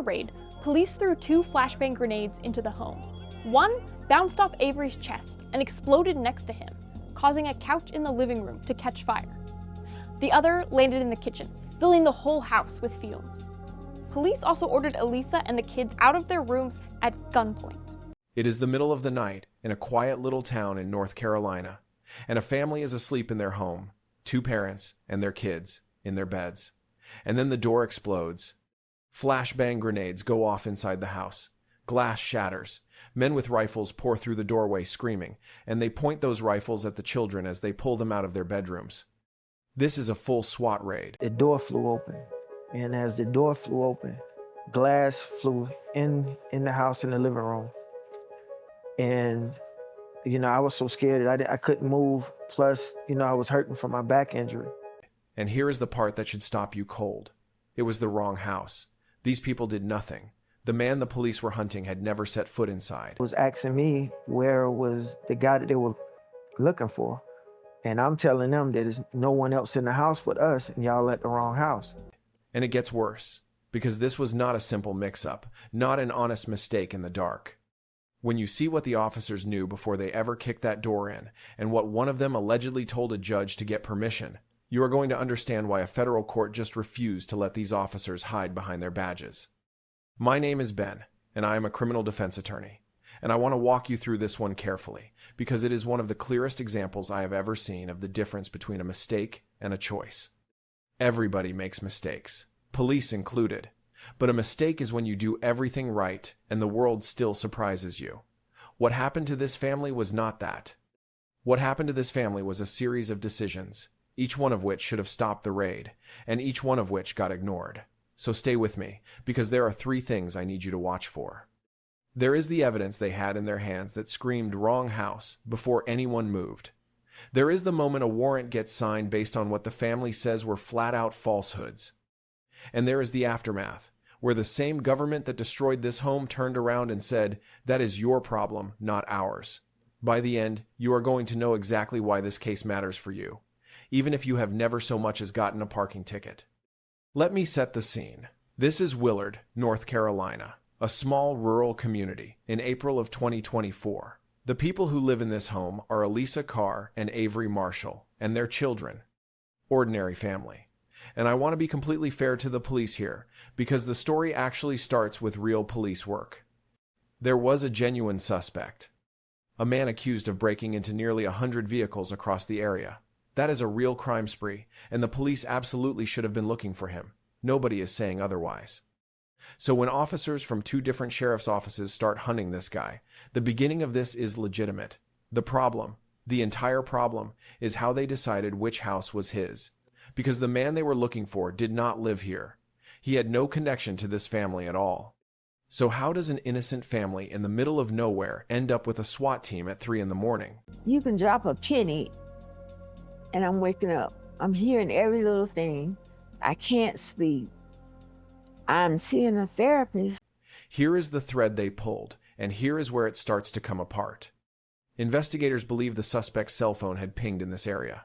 raid, police threw 2 flashbang grenades into the home. One bounced off Avery's chest and exploded next to him, causing a couch in the living room to catch fire. The other landed in the kitchen, filling the whole house with fumes. Police also ordered Elisa and the kids out of their rooms at gunpoint. It is the middle of the night in a quiet little town in North Carolina, and a family is asleep in their home, 2 parents and their kids in their beds. And then the door explodes. Flashbang grenades go off inside the house. Glass shatters. Men with rifles pour through the doorway screaming, and they point those rifles at the children as they pull them out of their bedrooms. This is a full SWAT raid. The door flew open, and as the door flew open, glass flew in the house in the living room. And, I was so scared that I couldn't move. Plus, I was hurting from my back injury. And here is the part that should stop you cold. It was the wrong house. These people did nothing. The man the police were hunting had never set foot inside. Was asking me where was the guy that they were looking for. And I'm telling them that there's no one else in the house but us, and y'all at the wrong house. And it gets worse, because this was not a simple mix-up, not an honest mistake in the dark. When you see what the officers knew before they ever kicked that door in, and what one of them allegedly told a judge to get permission, you are going to understand why a federal court just refused to let these officers hide behind their badges. My name is Ben, and I am a criminal defense attorney, and I want to walk you through this one carefully, because it is one of the clearest examples I have ever seen of the difference between a mistake and a choice. Everybody makes mistakes, police included. But a mistake is when you do everything right and the world still surprises you. What happened to this family was not that. What happened to this family was a series of decisions, each one of which should have stopped the raid, and each one of which got ignored. So stay with me, because there are 3 things I need you to watch for. There is the evidence they had in their hands that screamed wrong house before anyone moved. There is the moment a warrant gets signed based on what the family says were flat-out falsehoods. And there is the aftermath, where the same government that destroyed this home turned around and said, "That is your problem, not ours." By the end, you are going to know exactly why this case matters for you, even if you have never so much as gotten a parking ticket. Let me set the scene. This is Willard, North Carolina, a small rural community, in April of 2024. The people who live in this home are Elisa Carr and Avery Marshall, and their children. Ordinary family. And I want to be completely fair to the police here, because the story actually starts with real police work. There was a genuine suspect. A man accused of breaking into nearly 100 vehicles across the area. That is a real crime spree, and the police absolutely should have been looking for him. Nobody is saying otherwise. So when officers from 2 different sheriff's offices start hunting this guy, the beginning of this is legitimate. The problem, the entire problem, is how they decided which house was his. Because the man they were looking for did not live here. He had no connection to this family at all. So how does an innocent family in the middle of nowhere end up with a SWAT team at 3 in the morning? You can drop a penny, and I'm waking up. I'm hearing every little thing. I can't sleep. I'm seeing a therapist. Here is the thread they pulled, and here is where it starts to come apart. Investigators believe the suspect's cell phone had pinged in this area.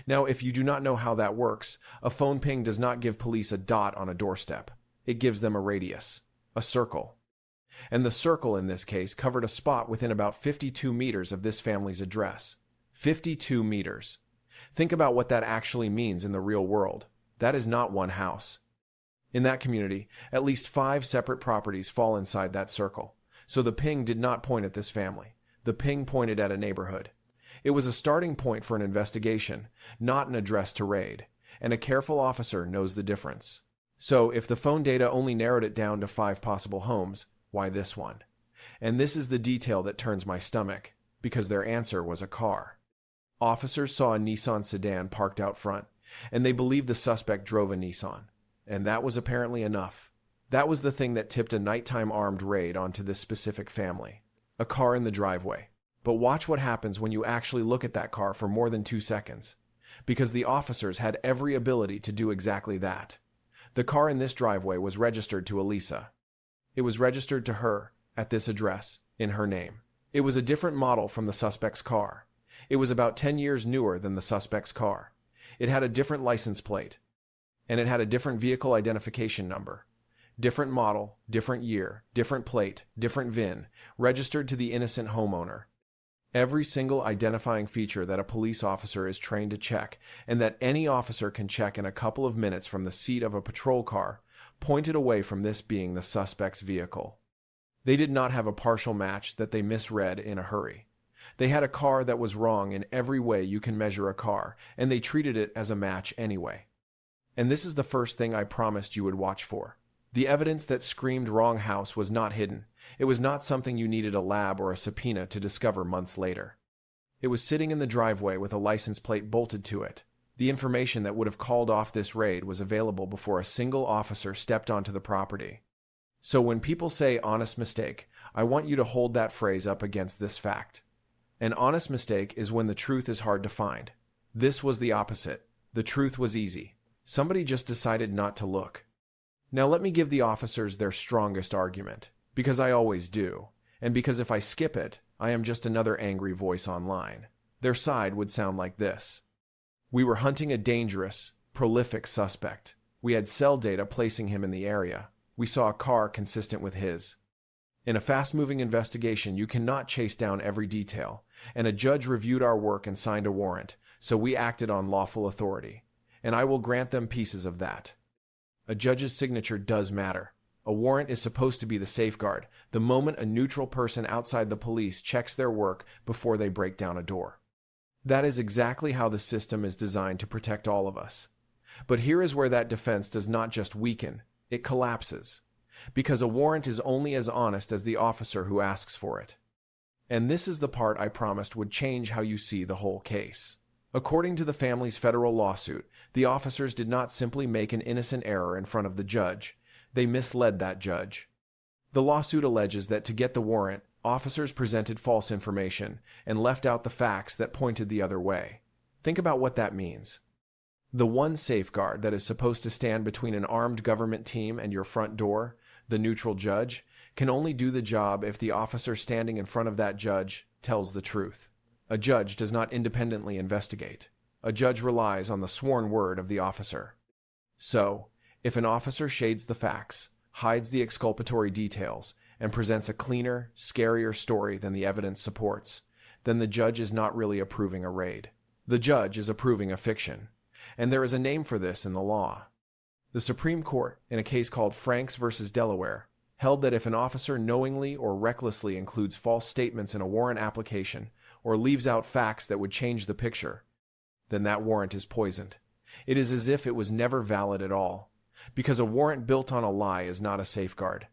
Now, if you do not know how that works, a phone ping does not give police a dot on a doorstep. It gives them a radius, a circle. And the circle in this case covered a spot within about 52 meters of this family's address. 52 meters. Think about what that actually means in the real world. That is not one house. In that community, at least 5 separate properties fall inside that circle. So the ping did not point at this family. The ping pointed at a neighborhood. It was a starting point for an investigation, not an address to raid, and a careful officer knows the difference. So, if the phone data only narrowed it down to 5 possible homes, why this one? And this is the detail that turns my stomach, because their answer was a car. Officers saw a Nissan sedan parked out front, and they believed the suspect drove a Nissan. And that was apparently enough. That was the thing that tipped a nighttime armed raid onto this specific family. A car in the driveway. But watch what happens when you actually look at that car for more than 2 seconds. Because the officers had every ability to do exactly that. The car in this driveway was registered to Elisa. It was registered to her, at this address, in her name. It was a different model from the suspect's car. It was about 10 years newer than the suspect's car. It had a different license plate. And it had a different vehicle identification number. Different model, different year, different plate, different VIN, registered to the innocent homeowner. Every single identifying feature that a police officer is trained to check, and that any officer can check in a couple of minutes from the seat of a patrol car, pointed away from this being the suspect's vehicle. They did not have a partial match that they misread in a hurry. They had a car that was wrong in every way you can measure a car, and they treated it as a match anyway. And this is the first thing I promised you would watch for. The evidence that screamed wrong house was not hidden. It was not something you needed a lab or a subpoena to discover months later. It was sitting in the driveway with a license plate bolted to it. The information that would have called off this raid was available before a single officer stepped onto the property. So when people say honest mistake, I want you to hold that phrase up against this fact. An honest mistake is when the truth is hard to find. This was the opposite. The truth was easy. Somebody just decided not to look. Now let me give the officers their strongest argument, because I always do, and because if I skip it, I am just another angry voice online. Their side would sound like this. We were hunting a dangerous, prolific suspect. We had cell data placing him in the area. We saw a car consistent with his. In a fast-moving investigation, you cannot chase down every detail, and a judge reviewed our work and signed a warrant, so we acted on lawful authority, and I will grant them pieces of that. A judge's signature does matter. A warrant is supposed to be the safeguard, the moment a neutral person outside the police checks their work before they break down a door. That is exactly how the system is designed to protect all of us. But here is where that defense does not just weaken, it collapses. Because a warrant is only as honest as the officer who asks for it. And this is the part I promised would change how you see the whole case. According to the family's federal lawsuit, the officers did not simply make an innocent error in front of the judge. They misled that judge. The lawsuit alleges that to get the warrant, officers presented false information and left out the facts that pointed the other way. Think about what that means. The one safeguard that is supposed to stand between an armed government team and your front door, the neutral judge, can only do the job if the officer standing in front of that judge tells the truth. A judge does not independently investigate. A judge relies on the sworn word of the officer. So, if an officer shades the facts, hides the exculpatory details, and presents a cleaner, scarier story than the evidence supports, then the judge is not really approving a raid. The judge is approving a fiction. And there is a name for this in the law. The Supreme Court, in a case called Franks v. Delaware, held that if an officer knowingly or recklessly includes false statements in a warrant application or leaves out facts that would change the picture, then that warrant is poisoned. It is as if it was never valid at all, because a warrant built on a lie is not a safeguard.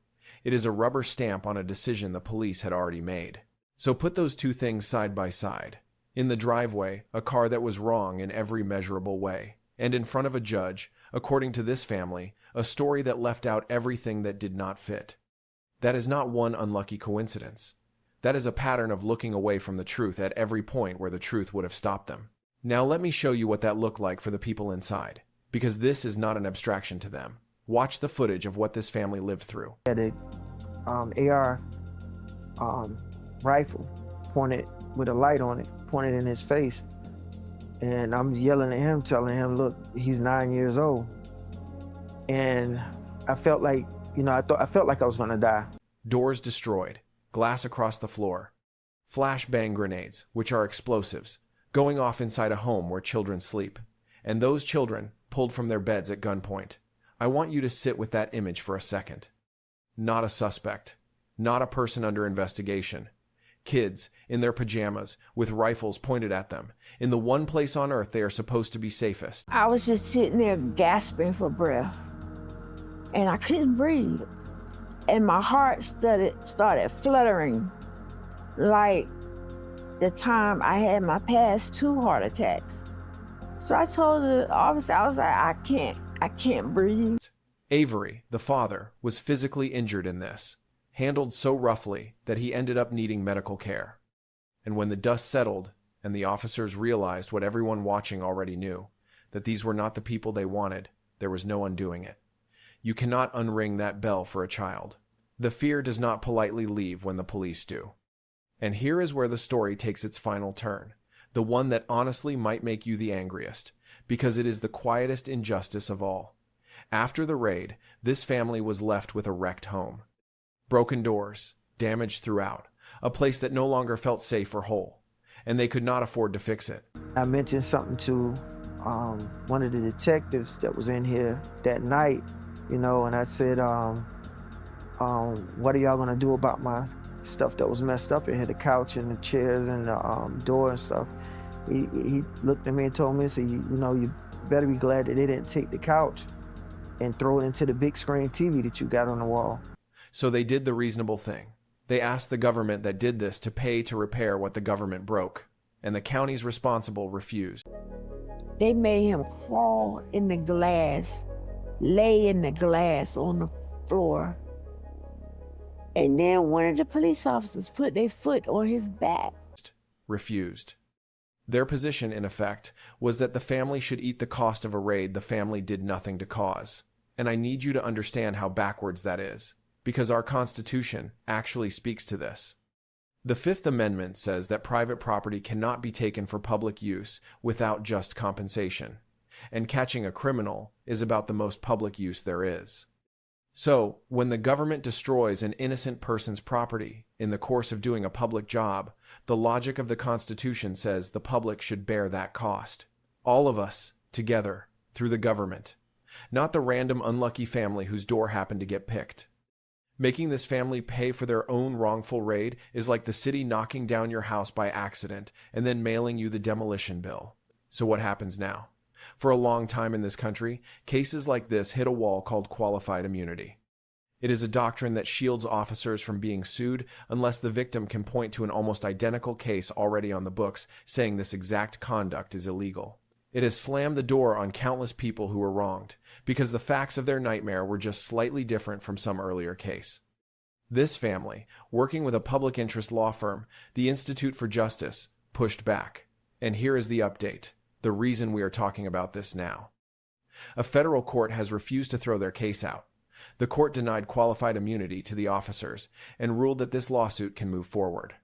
It is a rubber stamp on a decision the police had already made. So put those two things side by side. In the driveway, a car that was wrong in every measurable way, and in front of a judge, according to this family, a story that left out everything that did not fit. That is not one unlucky coincidence. That is a pattern of looking away from the truth at every point where the truth would have stopped them. Now let me show you what that looked like for the people inside, because this is not an abstraction to them. Watch the footage of what this family lived through. He had a AR rifle pointed with a light on it, pointed in his face. And I'm yelling at him, telling him, look, he's 9 years old. And I felt like, I felt like I was gonna die. Doors destroyed, glass across the floor, flashbang grenades, which are explosives, going off inside a home where children sleep, and those children pulled from their beds at gunpoint. I want you to sit with that image for a second. Not a suspect, not a person under investigation. Kids, in their pajamas, with rifles pointed at them, in the one place on earth they are supposed to be safest. I was just sitting there gasping for breath, and I couldn't breathe. And my heart started fluttering like the time I had my past 2 heart attacks. So I told the officer, I was like, I can't breathe. Avery, the father, was physically injured in this, handled so roughly that he ended up needing medical care. And when the dust settled and the officers realized what everyone watching already knew, that these were not the people they wanted, there was no undoing it. You cannot unring that bell for a child. The fear does not politely leave when the police do. And here is where the story takes its final turn, the one that honestly might make you the angriest, because it is the quietest injustice of all. After the raid, this family was left with a wrecked home. Broken doors, damage throughout, a place that no longer felt safe or whole, and they could not afford to fix it. I mentioned something to one of the detectives that was in here that night, and I said, what are y'all gonna do about my stuff that was messed up in here, the couch and the chairs and the door and stuff? He looked at me and told me, he said, you better be glad that they didn't take the couch and throw it into the big screen TV that you got on the wall. So they did the reasonable thing. They asked the government that did this to pay to repair what the government broke, and the counties responsible refused. They made him crawl in the glass, lay in the glass on the floor. And then one of the police officers put their foot on his back. Refused. Their position, in effect, was that the family should eat the cost of a raid the family did nothing to cause. And I need you to understand how backwards that is, because our Constitution actually speaks to this. The Fifth Amendment says that private property cannot be taken for public use without just compensation, and catching a criminal is about the most public use there is. So, when the government destroys an innocent person's property in the course of doing a public job, the logic of the Constitution says the public should bear that cost. All of us, together, through the government, not the random unlucky family whose door happened to get picked. Making this family pay for their own wrongful raid is like the city knocking down your house by accident and then mailing you the demolition bill. So what happens now? For a long time in this country, cases like this hit a wall called qualified immunity. It is a doctrine that shields officers from being sued unless the victim can point to an almost identical case already on the books saying this exact conduct is illegal. It has slammed the door on countless people who were wronged because the facts of their nightmare were just slightly different from some earlier case. This family, working with a public interest law firm, the Institute for Justice, pushed back. And here is the update, the reason we are talking about this now. A federal court has refused to throw their case out. The court denied qualified immunity to the officers and ruled that this lawsuit can move forward.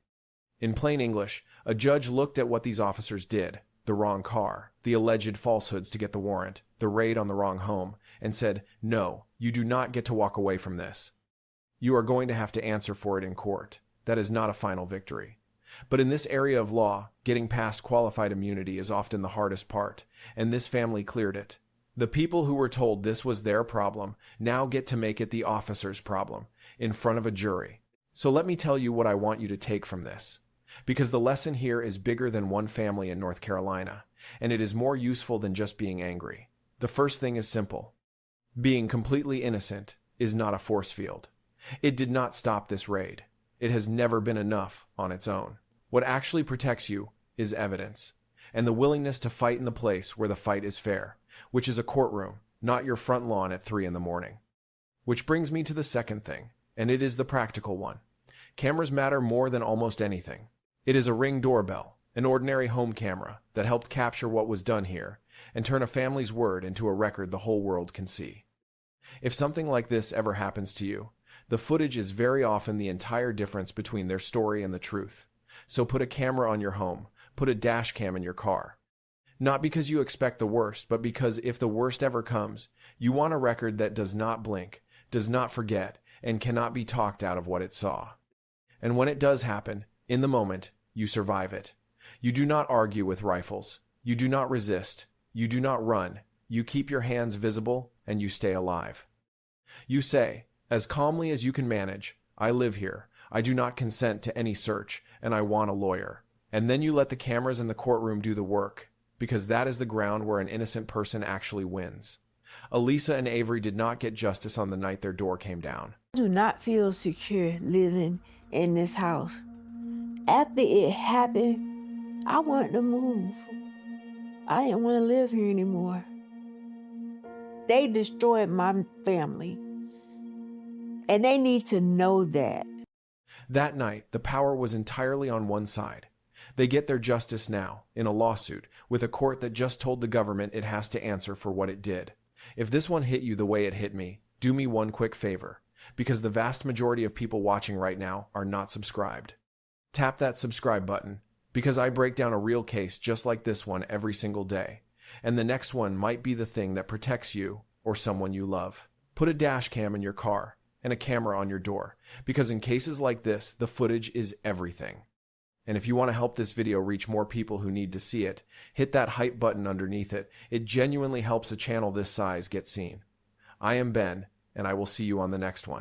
In plain English, a judge looked at what these officers did, the wrong car, the alleged falsehoods to get the warrant, the raid on the wrong home, and said, no, you do not get to walk away from this. You are going to have to answer for it in court. That is not a final victory. But in this area of law, getting past qualified immunity is often the hardest part, and this family cleared it. The people who were told this was their problem now get to make it the officer's problem, in front of a jury. So let me tell you what I want you to take from this. Because the lesson here is bigger than one family in North Carolina, and it is more useful than just being angry. The first thing is simple. Being completely innocent is not a force field. It did not stop this raid. It has never been enough on its own. What actually protects you is evidence, and the willingness to fight in the place where the fight is fair, which is a courtroom, not your front lawn at 3 a.m. Which brings me to the second thing, and it is the practical one. Cameras matter more than almost anything. It is a Ring doorbell, an ordinary home camera that helped capture what was done here and turn a family's word into a record the whole world can see. If something like this ever happens to you, the footage is very often the entire difference between their story and the truth. So put a camera on your home, put a dash cam in your car. Not because you expect the worst, but because if the worst ever comes, you want a record that does not blink, does not forget, and cannot be talked out of what it saw. And when it does happen, in the moment, you survive it. You do not argue with rifles. You do not resist. You do not run. You keep your hands visible, and you stay alive. You say, as calmly as you can manage, I live here. I do not consent to any search, and I want a lawyer. And then you let the cameras in the courtroom do the work, because that is the ground where an innocent person actually wins. Elisa and Avery did not get justice on the night their door came down. I do not feel secure living in this house. After it happened, I wanted to move. I didn't want to live here anymore. They destroyed my family, and they need to know that. That night, the power was entirely on one side. They get their justice now, in a lawsuit, with a court that just told the government it has to answer for what it did. If this one hit you the way it hit me, do me one quick favor, because the vast majority of people watching right now are not subscribed. Tap that subscribe button, because I break down a real case just like this one every single day, and the next one might be the thing that protects you or someone you love. Put a dash cam in your car and a camera on your door, because in cases like this, the footage is everything. And if you want to help this video reach more people who need to see it, hit that hype button underneath it. It genuinely helps a channel this size get seen. I am Ben, and I will see you on the next one.